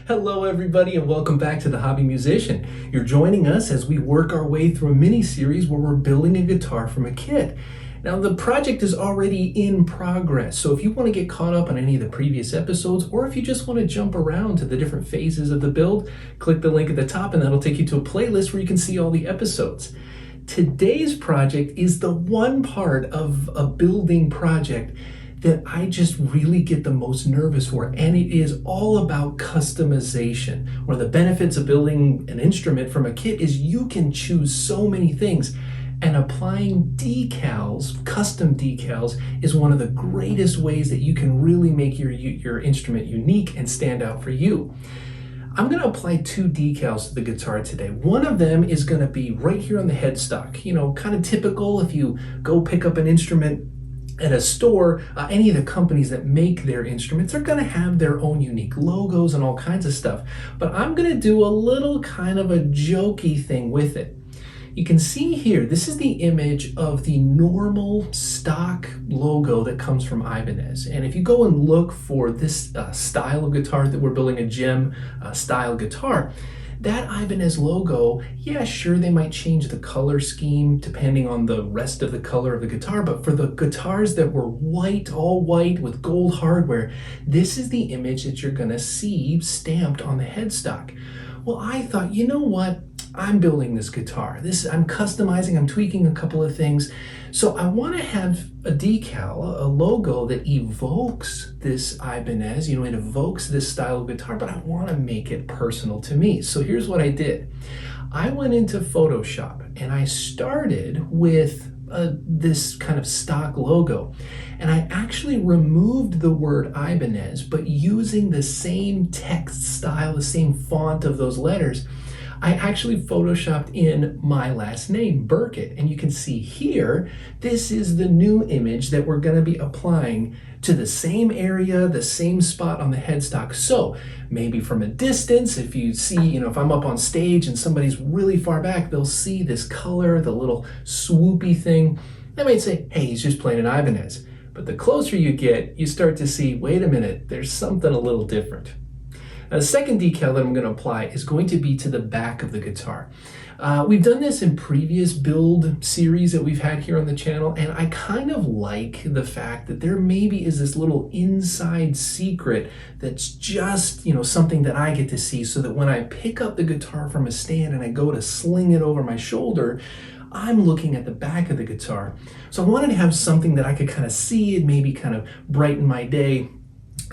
Hello everybody and welcome back to The Hobby Musician. You're joining us as we work our way through a mini-series where we're building a guitar from a kit. Now the project is already in progress, so if you want to get caught up on any of the previous episodes or if you just want to jump around to the different phases of the build, click the link at the top and that'll take you to a playlist where you can see all the episodes. Today's project is the one part of a building project that I just really get the most nervous for, and it is all about customization. One of the benefits of building an instrument from a kit is you can choose so many things, and applying decals, custom decals, is one of the greatest ways that you can really make your instrument unique and stand out for you. I'm going to apply two decals to the guitar today. One of them is going to be right here on the headstock. You know, kind of typical if you go pick up an instrument at a store, any of the companies that make their instruments are going to have their own unique logos and all kinds of stuff. But I'm going to do a little kind of a jokey thing with it. You can see here, this is the image of the normal stock logo that comes from Ibanez. And if you go and look for this style of guitar that we're building, a JEM style guitar, that Ibanez logo, yeah, sure, they might change the color scheme depending on the rest of the color of the guitar, but for the guitars that were white, all white with gold hardware, this is the image that you're gonna see stamped on the headstock. Well, I thought, you know what? I'm building this guitar. I'm customizing, I'm tweaking a couple of things. So I want to have a decal, a logo that evokes this Ibanez, you know, it evokes this style of guitar, but I want to make it personal to me. So here's what I did. I went into Photoshop and I started with this kind of stock logo. And I actually removed the word Ibanez, but using the same text style, the same font of those letters, I actually photoshopped in my last name, Burkett. And you can see here, this is the new image that we're going to be applying to the same area, the same spot on the headstock. So maybe from a distance, if you see, you know, if I'm up on stage and somebody's really far back, they'll see this color, the little swoopy thing. They might say, hey, he's just playing an Ibanez. But the closer you get, you start to see, wait a minute, there's something a little different. Now, the second decal that I'm going to apply is going to be to the back of the guitar. We've done this in previous build series that we've had here on the channel, and I kind of like the fact that there maybe is this little inside secret that's just, you know, something that I get to see, so that when I pick up the guitar from a stand and I go to sling it over my shoulder, I'm looking at the back of the guitar. So I wanted to have something that I could kind of see and maybe kind of brighten my day.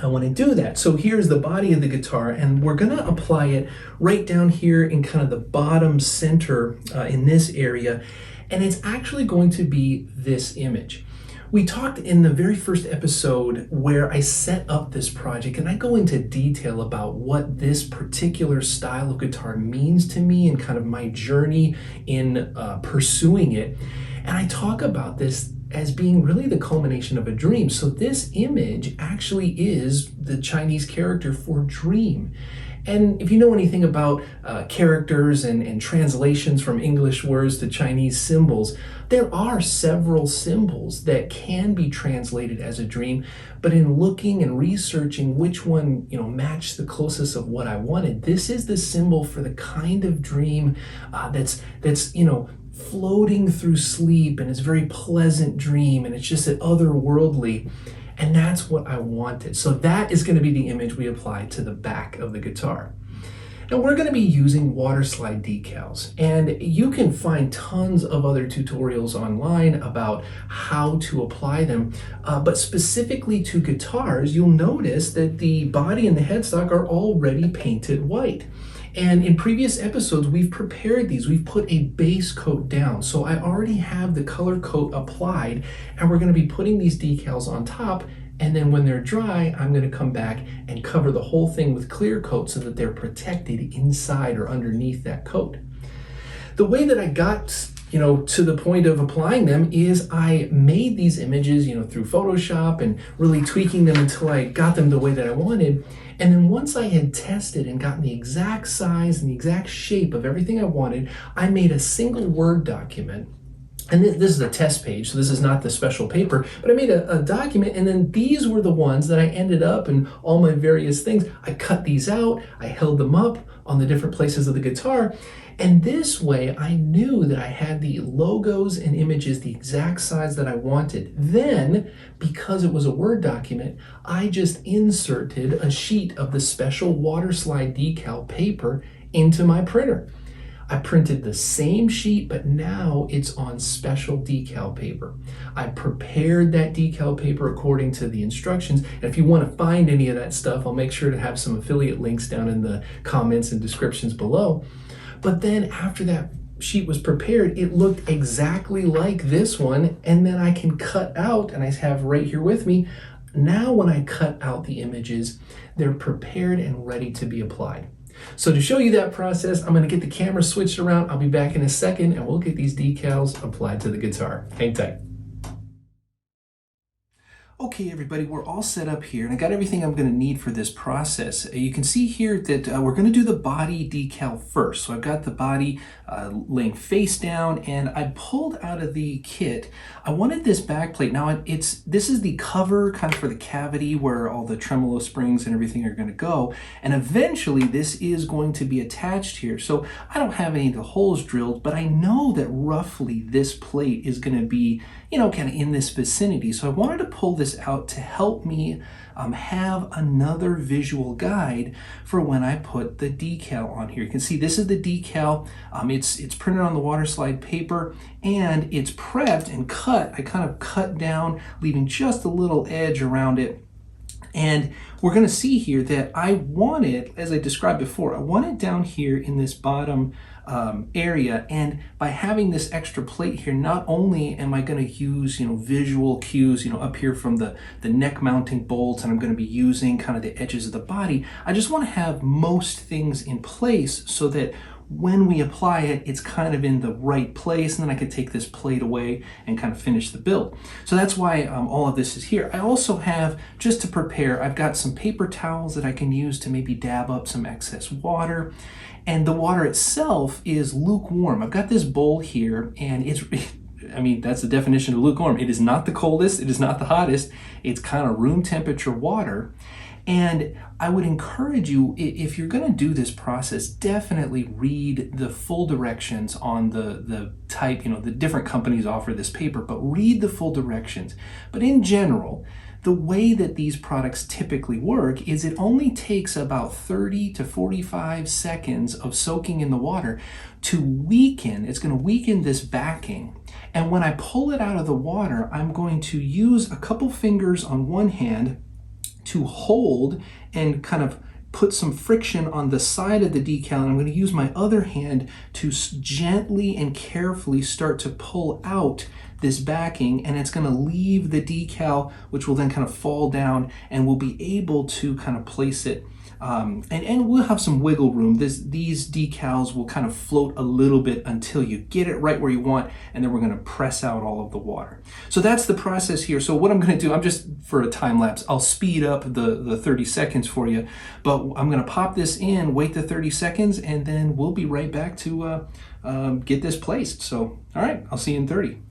I want to do that. So here's the body of the guitar, and we're going to apply it right down here in kind of the bottom center in this area, and it's actually going to be this image. We talked in the very first episode where I set up this project, and I go into detail about what this particular style of guitar means to me and kind of my journey in pursuing it. And I talk about this as being really the culmination of a dream. So this image actually is the Chinese character for dream. And if you know anything about characters and translations from English words to Chinese symbols, there are several symbols that can be translated as a dream, but in looking and researching which one, you know, matched the closest of what I wanted, this is the symbol for the kind of dream that's you know, floating through sleep, and it's a very pleasant dream, and it's just an otherworldly, and that's what I wanted. So that is going to be the image we apply to the back of the guitar. Now we're going to be using Waterslide decals, and you can find tons of other tutorials online about how to apply them, but specifically to guitars, you'll notice that the body and the headstock are already painted white. And in previous episodes, we've prepared these. We've put a base coat down. So I already have the color coat applied, and we're going to be putting these decals on top. And then when they're dry, I'm going to come back and cover the whole thing with clear coat so that they're protected inside or underneath that coat. The way that I got, you know, to the point of applying them is I made these images, you know, through Photoshop and really tweaking them until I got them the way that I wanted. And then once I had tested and gotten the exact size and the exact shape of everything I wanted, I made a single Word document And this is a test page, so this is not the special paper, but I made a document, and then these were the ones that I ended up in all my various things. I cut these out, I held them up on the different places of the guitar, and this way I knew that I had the logos and images the exact size that I wanted. Then, because it was a Word document, I just inserted a sheet of the special Waterslide Decal paper into my printer. I printed the same sheet, but now it's on special decal paper. I prepared that decal paper according to the instructions. And if you want to find any of that stuff, I'll make sure to have some affiliate links down in the comments and descriptions below. But then after that sheet was prepared, it looked exactly like this one. And then I can cut out, and I have right here with me, now when I cut out the images, they're prepared and ready to be applied. So to show you that process, I'm going to get the camera switched around. I'll be back in a second and we'll get these decals applied to the guitar. Hang tight. Okay, everybody, we're all set up here, and I got everything I'm going to need for this process. You can see here that we're going to do the body decal first. So I've got the body laying face down, and I pulled out of the kit. I wanted this back plate. Now, this is the cover kind of for the cavity where all the tremolo springs and everything are going to go, and eventually this is going to be attached here. So I don't have any of the holes drilled, but I know that roughly this plate is going to be, you know, kind of in this vicinity. So I wanted to pull this out to help me have another visual guide for when I put the decal on here. You can see this is the decal. It's printed on the Waterslide paper, and it's prepped and cut. I kind of cut down, leaving just a little edge around it. And we're going to see here that I want it, as I described before, I want it down here in this bottom area. And by having this extra plate here, not only am I going to use, you know, visual cues, you know, up here from the neck mounting bolts, and I'm going to be using kind of the edges of the body, I just want to have most things in place so that when we apply it, it's kind of in the right place, and then I can take this plate away and kind of finish the build. So that's why all of this is here. I also have, just to prepare, I've got some paper towels that I can use to maybe dab up some excess water. And the water itself is lukewarm. I've got this bowl here, and it's, I mean, that's the definition of lukewarm. It is not the coldest, it is not the hottest. It's kind of room temperature water. And I would encourage you, if you're going to do this process, definitely read the full directions on the type, you know, the different companies offer this paper, but read the full directions. But in general, the way that these products typically work is it only takes about 30 to 45 seconds of soaking in the water to weaken. It's going to weaken this backing. And when I pull it out of the water, I'm going to use a couple fingers on one hand to hold and kind of put some friction on the side of the decal, and I'm going to use my other hand to gently and carefully start to pull out this backing, and it's going to leave the decal, which will then kind of fall down, and we'll be able to kind of place it, and we'll have some wiggle room. These decals will kind of float a little bit until you get it right where you want, and then we're going to press out all of the water. So that's the process here. So what I'm going to do, I'm just, for a time lapse, I'll speed up the 30 seconds for you, but I'm going to pop this in, wait the 30 seconds, and then we'll be right back to get this placed. So, all right, I'll see you in 30.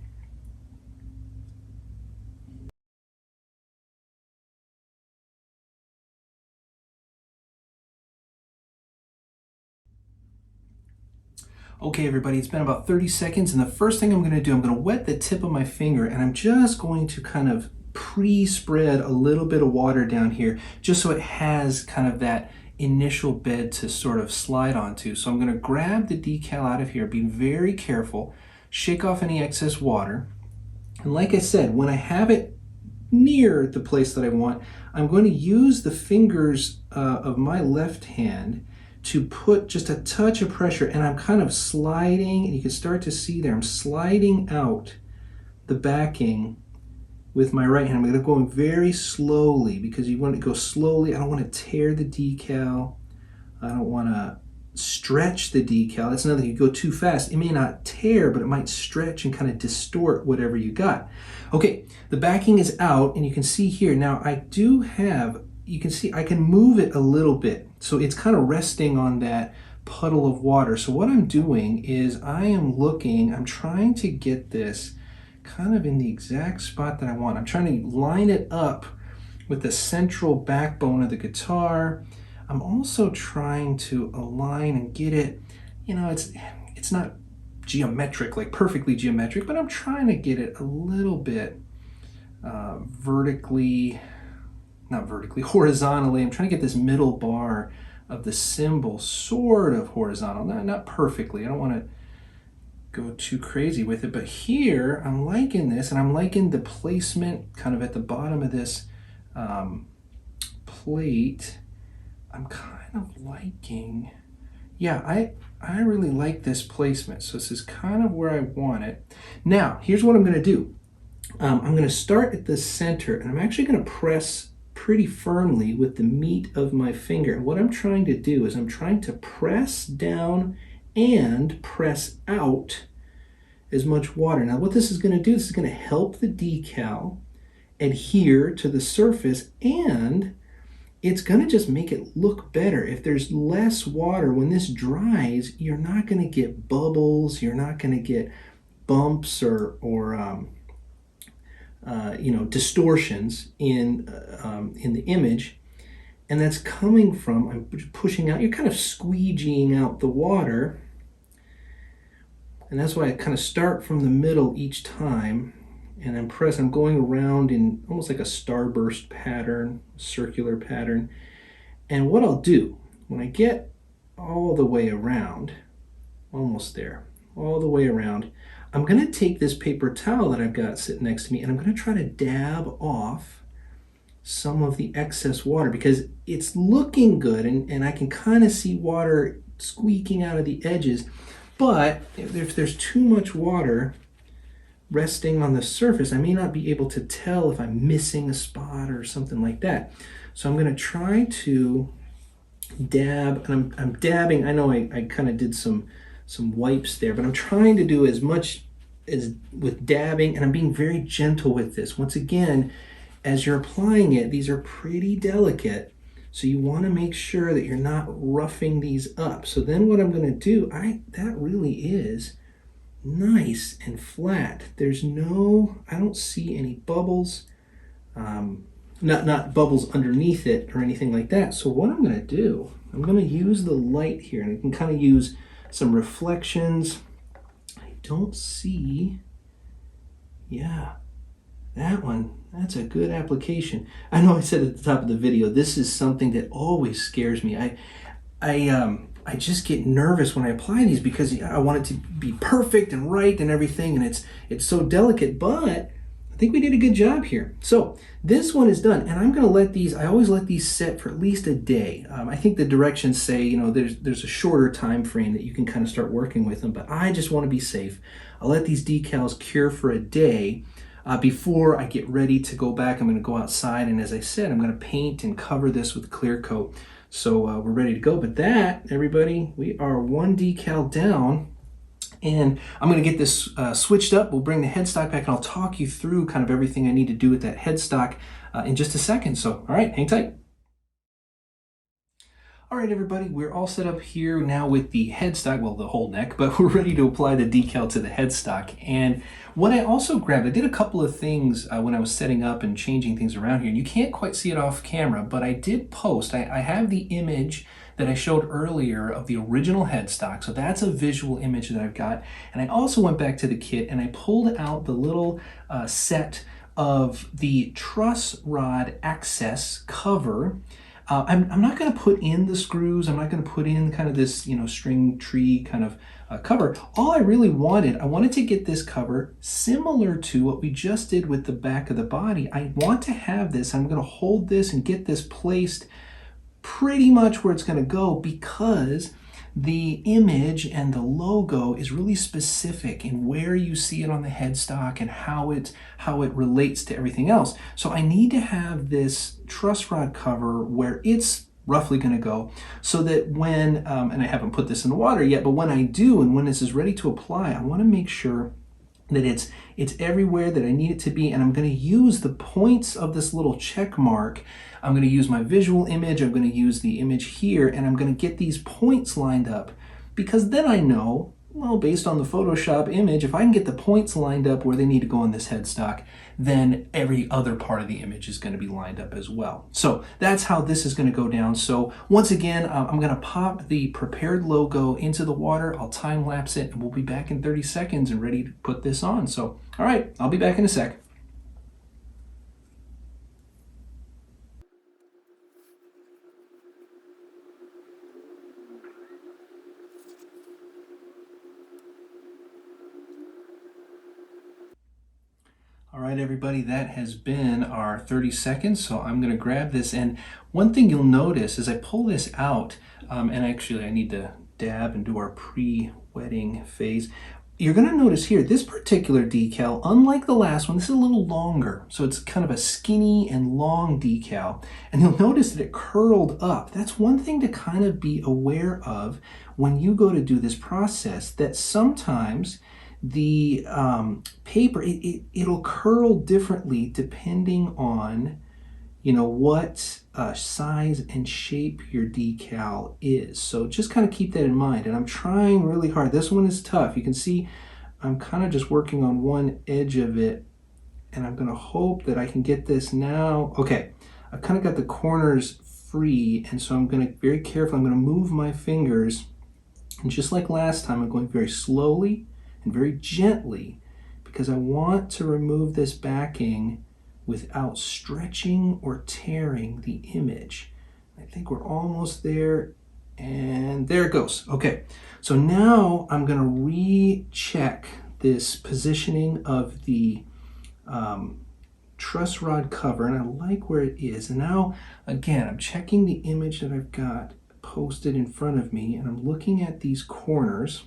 Okay, everybody, it's been about 30 seconds, and the first thing I'm going to do, I'm going to wet the tip of my finger, and I'm just going to kind of pre-spread a little bit of water down here, just so it has kind of that initial bed to sort of slide onto. So I'm going to grab the decal out of here, be very careful, shake off any excess water, and like I said, when I have it near the place that I want, I'm going to use the fingers of my left hand to put just a touch of pressure, and I'm kind of sliding, and you can start to see there, I'm sliding out the backing with my right hand. I'm going to go very slowly, because you want to go slowly. I don't want to tear the decal. I don't want to stretch the decal. That's another thing. You go too fast, it may not tear, but it might stretch and kind of distort whatever you got. Okay, the backing is out, and you can see here, now I do have, you can see I can move it a little bit. So it's kind of resting on that puddle of water. So what I'm doing is I'm trying to get this kind of in the exact spot that I want. I'm trying to line it up with the central backbone of the guitar. I'm also trying to align and get it, you know, it's not geometric, like perfectly geometric, but I'm trying to get it a little bit horizontally. I'm trying to get this middle bar of the cymbal sort of horizontal, not perfectly. I don't want to go too crazy with it, but here I'm liking this, and I'm liking the placement kind of at the bottom of this plate. I'm kind of liking, yeah, I really like this placement. So this is kind of where I want it. Now, here's what I'm going to do. I'm going to start at the center, and I'm actually going to press pretty firmly with the meat of my finger. And what I'm trying to do is I'm trying to press down and press out as much water. Now what this is going to do, this is going to help the decal adhere to the surface, and it's going to just make it look better. If there's less water, when this dries, you're not going to get bubbles, you're not going to get bumps or you know, distortions in the image. And that's coming from, I'm pushing out, you're kind of squeegeeing out the water. And that's why I kind of start from the middle each time, and I'm going around in almost like a starburst pattern, circular pattern. And what I'll do, when I get all the way around, almost there, all the way around, I'm going to take this paper towel that I've got sitting next to me, and I'm going to try to dab off some of the excess water, because it's looking good, and I can kind of see water squeaking out of the edges. But if there's too much water resting on the surface, I may not be able to tell if I'm missing a spot or something like that. So I'm going to try to dab, and I'm dabbing. I know I kind of did some wipes there, but I'm trying to do as much as with dabbing, and I'm being very gentle with this. Once again, as you're applying it, these are pretty delicate, so you want to make sure that you're not roughing these up. So then what I'm going to do, that really is nice and flat. There's I don't see any bubbles, not bubbles underneath it or anything like that. So what I'm going to do, I'm going to use the light here, and I can kind of use some reflections. I don't see, yeah, that one, that's a good application. I know I said at the top of the video, this is something that always scares me. I just get nervous when I apply these, because I want it to be perfect and right and everything, and it's so delicate, but I think we did a good job here. So this one is done, and I'm going to let these, I always let these set for at least a day. I think the directions say, you know, there's a shorter time frame that you can kind of start working with them, but I just want to be safe. I'll let these decals cure for a day before I get ready to go back. I'm going to go outside, and as I said, I'm going to paint and cover this with clear coat. So we're ready to go. But that, everybody, we are one decal down, and I'm going to get this switched up. We'll bring the headstock back, and I'll talk you through kind of everything I need to do with that headstock in just a second. So, all right, hang tight. All right, everybody, we're all set up here now with the headstock, well, the whole neck, but we're ready to apply the decal to the headstock. And what I also grabbed, I did a couple of things when I was setting up and changing things around here. And you can't quite see it off camera, but I did post, I have the image that I showed earlier of the original headstock. So that's a visual image that I've got. And I also went back to the kit, and I pulled out the little set of the truss rod access cover. I'm not going to put in the screws. I'm not going to put in kind of this, you know, string tree kind of cover. All I really wanted, I wanted to get this cover similar to what we just did with the back of the body. I want to have this, I'm going to hold this and get this placed pretty much where it's going to go, because the image and the logo is really specific in where you see it on the headstock and how it relates to everything else. So I need to have this truss rod cover where it's roughly going to go, so that when, and I haven't put this in the water yet, but when I do, and when this is ready to apply, I want to make sure that it's everywhere that I need it to be. And I'm going to use the points of this little check mark. I'm going to use my visual image, I'm going to use the image here, and I'm going to get these points lined up because then I know, well, based on the Photoshop image, if I can get the points lined up where they need to go on this headstock, then every other part of the image is going to be lined up as well. So that's how this is going to go down. So once again, I'm going to pop the prepared logo into the water. I'll time lapse it, and we'll be back in 30 seconds and ready to put this on. So, all right, I'll be back in a sec. All right, everybody, that has been our 30 seconds. So I'm going to grab this. And one thing you'll notice as I pull this out, and actually I need to dab and do our pre-wetting phase. You're going to notice here, this particular decal, unlike the last one, this is a little longer. So it's kind of a skinny and long decal. And you'll notice that it curled up. That's one thing to kind of be aware of when you go to do this process, that sometimes the paper, it'll curl differently depending on, you know, what size and shape your decal is. So just kind of keep that in mind. And I'm trying really hard. This one is tough. You can see I'm kind of just working on one edge of it, and I'm going to hope that I can get this now. Okay, I've kind of got the corners free, and so I'm going to very carefully, I'm going to move my fingers, and just like last time, I'm going very slowly and very gently, because I want to remove this backing without stretching or tearing the image. I think we're almost there, and there it goes. Okay, so now I'm going to recheck this positioning of the truss rod cover, and I like where it is. And now, again, I'm checking the image that I've got posted in front of me, and I'm looking at these corners.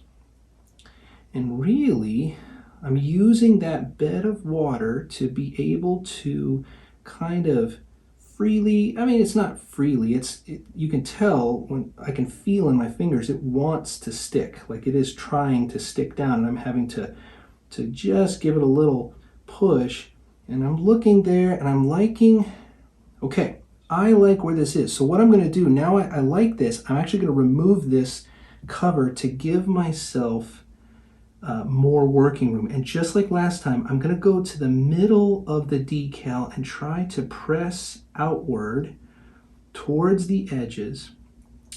And really, I'm using that bed of water to be able to kind of freely, I mean, it's not freely, you can tell when I can feel in my fingers, it wants to stick, like it is trying to stick down, and I'm having to just give it a little push. And I'm looking there, and I'm liking, okay, I like where this is. So what I'm going to do, now I like this, I'm actually going to remove this cover to give myself more working room. And just like last time, I'm going to go to the middle of the decal and try to press outward towards the edges.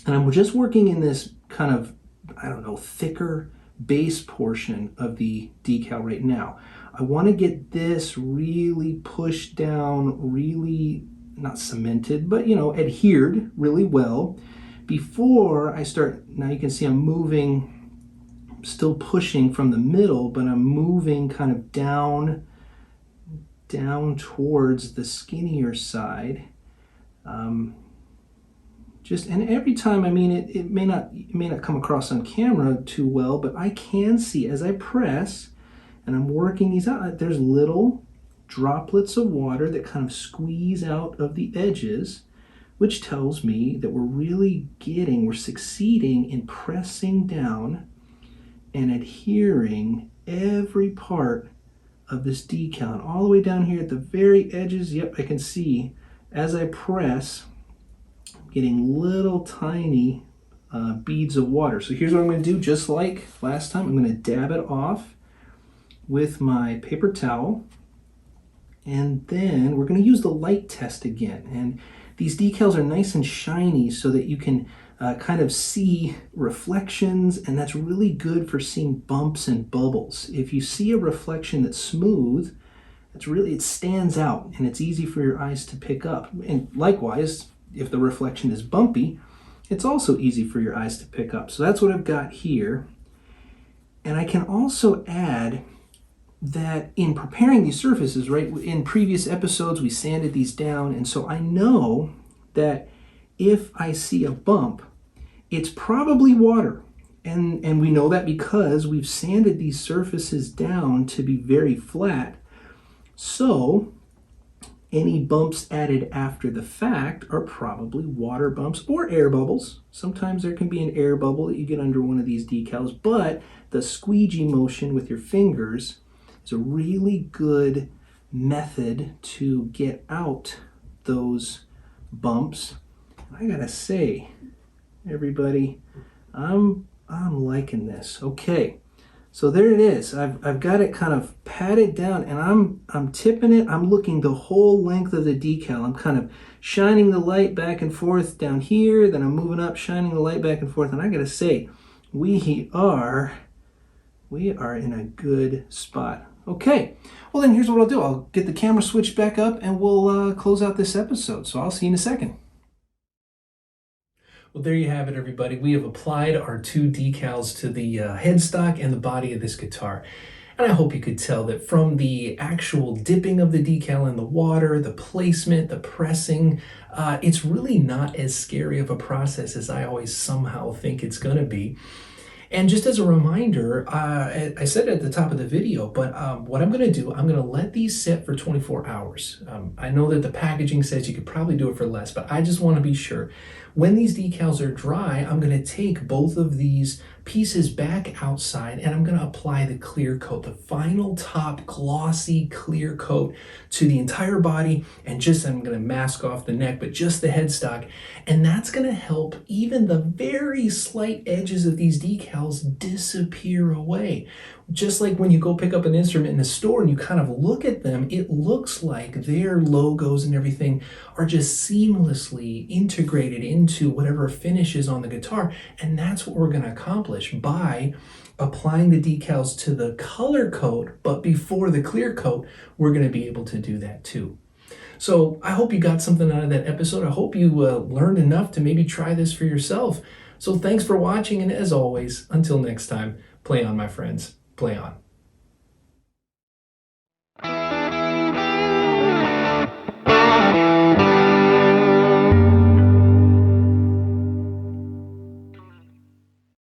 And I'm just working in this kind of, I don't know, thicker base portion of the decal right now. I want to get this really pushed down, really not cemented, but, you know, adhered really well before I start. Now you can see I'm moving, still pushing from the middle, but I'm moving kind of down towards the skinnier side. And every time, I mean, it may not come across on camera too well, but I can see as I press and I'm working these out, there's little droplets of water that kind of squeeze out of the edges, which tells me that we're succeeding in pressing down and adhering every part of this decal. And all the way down here at the very edges, yep, I can see as I press, I'm getting little tiny beads of water. So here's what I'm going to do, just like last time. I'm going to dab it off with my paper towel, and then we're going to use the light test again. And these decals are nice and shiny so that you can kind of see reflections, and that's really good for seeing bumps and bubbles. If you see a reflection that's smooth, it stands out and it's easy for your eyes to pick up. And likewise, if the reflection is bumpy, it's also easy for your eyes to pick up. So that's what I've got here. And I can also add that in preparing these surfaces, right, in previous episodes we sanded these down, and so I know that if I see a bump, it's probably water. And we know that because we've sanded these surfaces down to be very flat. So any bumps added after the fact are probably water bumps or air bubbles. Sometimes there can be an air bubble that you get under one of these decals, but the squeegee motion with your fingers is a really good method to get out those bumps. I gotta say, everybody, I'm I'm liking this. Okay, so there it is. I've got it kind of patted down, and I'm tipping it. I'm looking the whole length of the decal. I'm kind of shining the light back and forth down here, then I'm moving up, shining the light back and forth, and I gotta say, we are in a good spot. Okay, well then here's what I'll do. I'll get the camera switched back up and we'll close out this episode. So I'll see you in a second. Well, there you have it, everybody. We have applied our two decals to the headstock and the body of this guitar. And I hope you could tell that from the actual dipping of the decal in the water, the placement, the pressing, it's really not as scary of a process as I always somehow think it's going to be. And just as a reminder, I said it at the top of the video, but what I'm going to do, I'm going to let these sit for 24 hours. I know that the packaging says you could probably do it for less, but I just want to be sure. When these decals are dry, I'm going to take both of these pieces back outside and I'm going to apply the clear coat, the final top glossy clear coat to the entire body, and just I'm going to mask off the neck, but just the headstock. And that's going to help even the very slight edges of these decals disappear away. Just like when you go pick up an instrument in the store and you kind of look at them, it looks like their logos and everything are just seamlessly integrated into whatever finish is on the guitar. And that's what we're going to accomplish by applying the decals to the color coat, but before the clear coat, we're going to be able to do that too. So I hope you got something out of that episode. I hope you learned enough to maybe try this for yourself. So thanks for watching, and as always, until next time, play on, my friends. Play on.